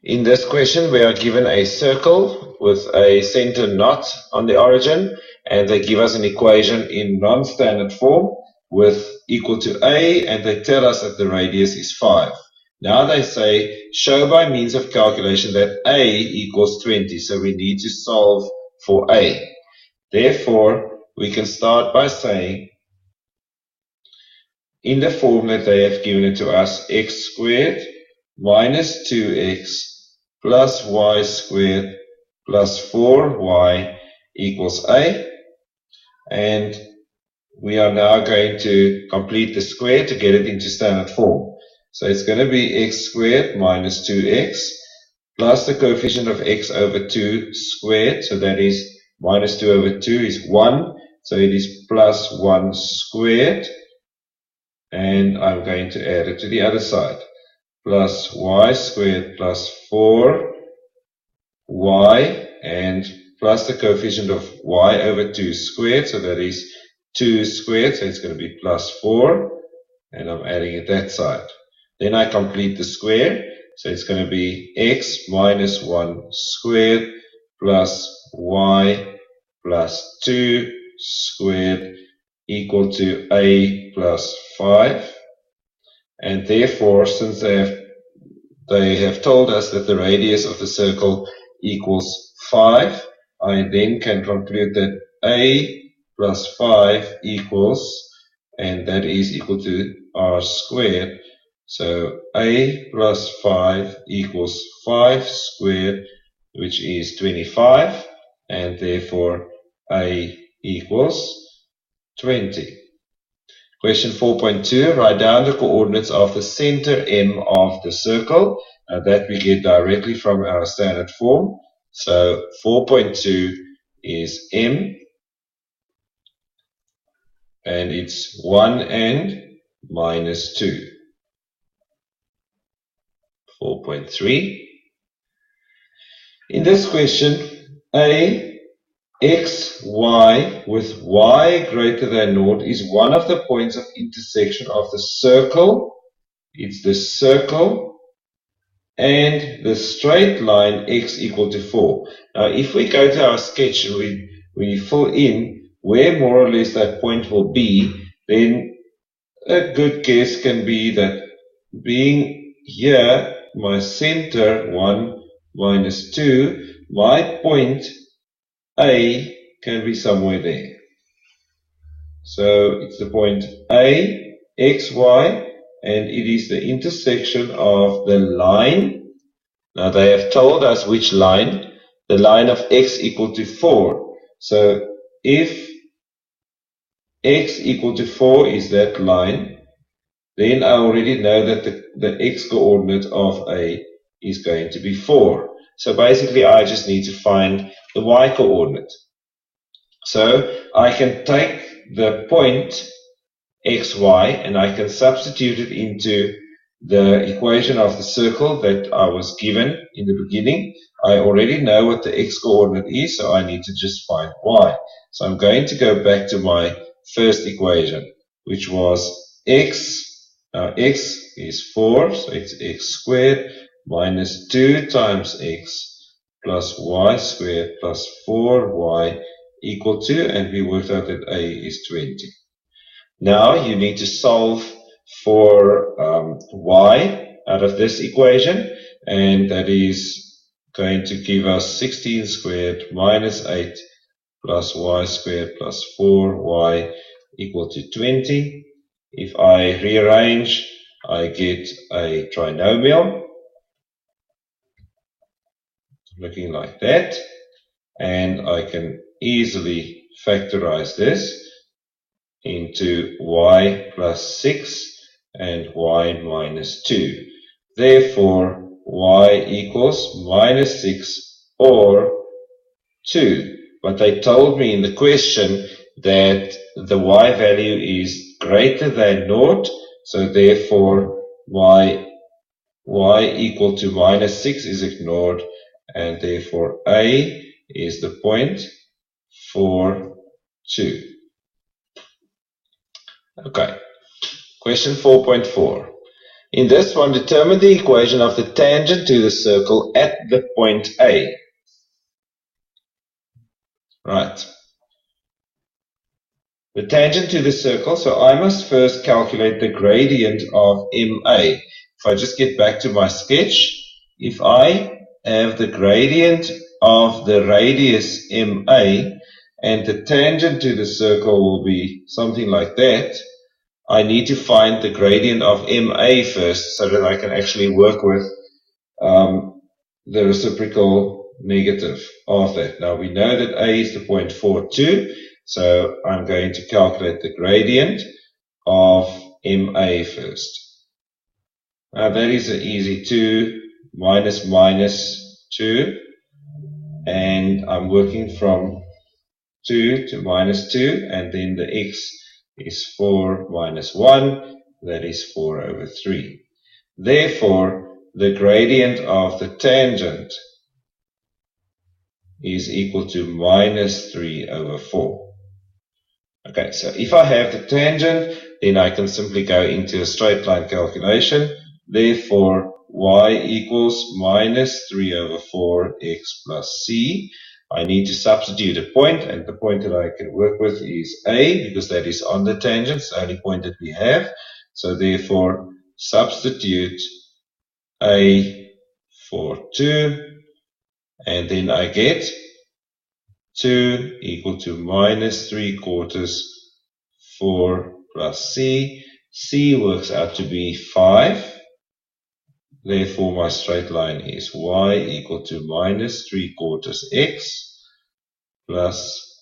In this question, we are given a circle with a center not on the origin, and they give us an equation in non-standard form with equal to a, and they tell us that the radius is 5. Now they say, show by means of calculation that a equals 20, so we need to solve for a. Therefore, we can start by saying, in the form that they have given it to us, x squared minus 2x plus y squared plus 4y equals a. And we are now going to complete the square to get it into standard form. So it's going to be x squared minus 2x plus the coefficient of x over 2 squared. So that is minus 2 over 2 is 1. So it is plus 1 squared. And I'm going to add it to the other side. Plus y squared plus 4y and plus the coefficient of y over 2 squared. So that is 2 squared. So it's going to be plus 4. And I'm adding it that side. Then I complete the square. So it's going to be x minus 1 squared plus y plus 2 squared equal to a plus 5. And therefore, since they have told us that the radius of the circle equals 5, I then can conclude that a plus 5 equals, and that is equal to r squared. So a plus 5 equals 5 squared, which is 25, and therefore a equals 20. Question 4.2, write down the coordinates of the center M of the circle. That we get directly from our standard form. So 4.2 is M, and it's 1 and minus 2. 4.3. In this question, a x, y with y greater than 0 is one of the points of intersection of the circle. It's the circle and the straight line x equal to 4. Now, if we go to our sketch and we fill in where more or less that point will be, then a good guess can be that being here, my center 1 minus 2, my point A can be somewhere there. So it's the point A, x, y, and it is the intersection of the line. Now they have told us which line, the line of x equal to 4. So if x equal to 4 is that line, then I already know that the x coordinate of A is going to be 4. So basically I just need to find the y coordinate. So I can take the point xy and I can substitute it into the equation of the circle that I was given in the beginning. I already know what the x coordinate is, so I need to just find y. So I'm going to go back to my first equation, which was x. Now x is 4, so it's x squared minus 2 times x plus y squared plus 4y equal to, and we worked out that a is 20. Now you need to solve for y out of this equation, and that is going to give us 16 squared minus 8 plus y squared plus 4y equal to 20. If I rearrange, I get a trinomial looking like that, and I can easily factorize this into y plus 6 and y minus 2. Therefore, y equals minus 6 or 2. But they told me in the question that the y value is greater than 0, so therefore y equal to minus 6 is ignored, and therefore A is the point for 2. Okay, question 4.4. In this one, determine the equation of the tangent to the circle at the point A. Right. The tangent to the circle, so I must first calculate the gradient of MA. If I just get back to my sketch, if I have the gradient of the radius MA and the tangent to the circle will be something like that, I need to find the gradient of MA first so that I can actually work with the reciprocal negative of that. Now we know that A is the 0.42, so I'm going to calculate the gradient of MA first. Now that is an easy 2 minus minus 2, and I'm working from 2 to minus 2, and then the x is 4 minus 1, that is 4 over 3. Therefore, the gradient of the tangent is equal to minus 3 over 4. Okay, so if I have the tangent, then I can simply go into a straight line calculation. Therefore, y equals minus 3 over 4 x plus c. I need to substitute a point, and the point that I can work with is A, because that is on the tangent, it's the only point that we have. So therefore, substitute A for 2, and then I get 2 equal to minus 3/4 4 plus c. C works out to be 5. Therefore, my straight line is y equal to minus 3/4 x plus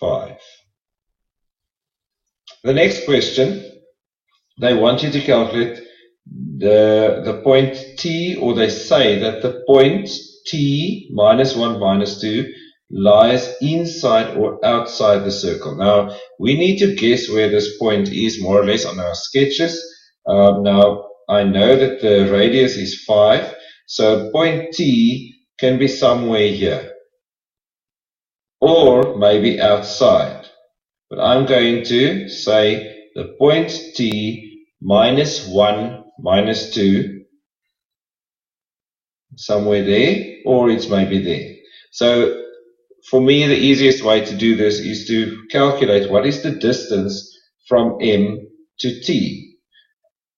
5. The next question, they want you to calculate the point T, or they say that the point T minus 1 minus 2 lies inside or outside the circle. Now, we need to guess where this point is more or less on our sketches. Now, I know that the radius is 5, so point T can be somewhere here, or maybe outside. But I'm going to say the point T minus 1 minus 2, somewhere there, or it's maybe there. So for me, the easiest way to do this is to calculate what is the distance from M to T.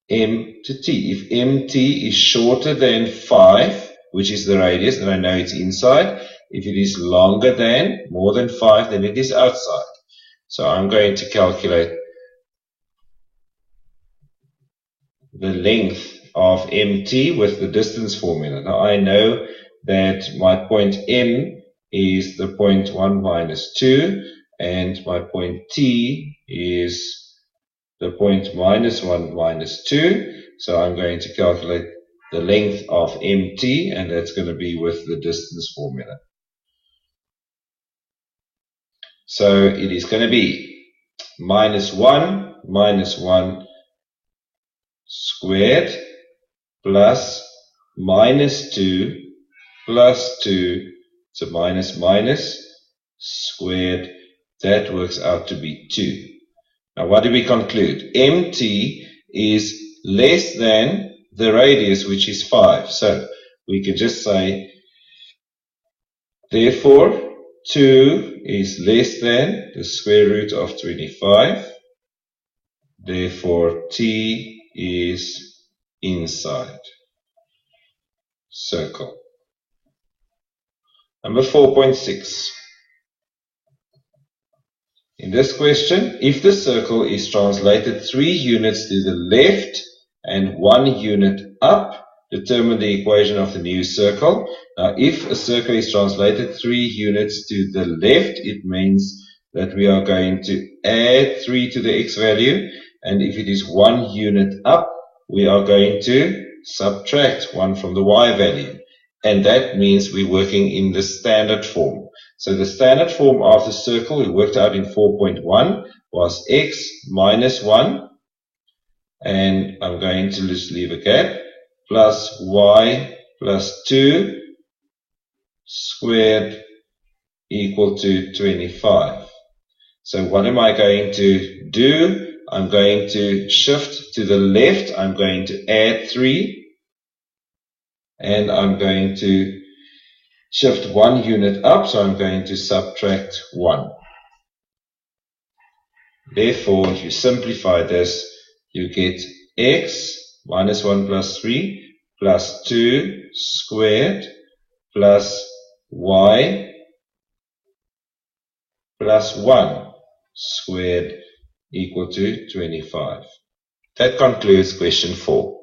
M to T. If MT is shorter than 5, which is the radius, then I know it's inside. If it is longer than, more than 5, then it is outside. So I'm going to calculate the length of MT with the distance formula. Now I know that my point M is the point 1 minus 2, and my point T is the point minus 1 minus 2. So I'm going to calculate the length of MT, and that's going to be with the distance formula. So it is going to be minus 1 squared plus minus 2 plus 2, so minus minus squared, that works out to be 2. Now what do we conclude? MT is less than the radius, which is 5. So we can just say, therefore 2 is less than the square root of 25. Therefore T is inside circle. Number 4.6. In this question, if the circle is translated 3 units to the left and 1 unit up, determine the equation of the new circle. Now, if a circle is translated 3 units to the left, it means that we are going to add 3 to the x value, and if it is 1 unit up, we are going to subtract 1 from the y value. And that means we're working in the standard form. So the standard form of the circle we worked out in 4.1 was x minus 1, and I'm going to just leave a gap, plus y plus 2 squared equal to 25. So what am I going to do? I'm going to shift to the left. I'm going to add 3. And I'm going to shift 1 unit up. So I'm going to subtract 1. Therefore, if you simplify this, you get x minus 1 plus 3 plus 2 squared plus y plus 1 squared equal to 25. That concludes question 4.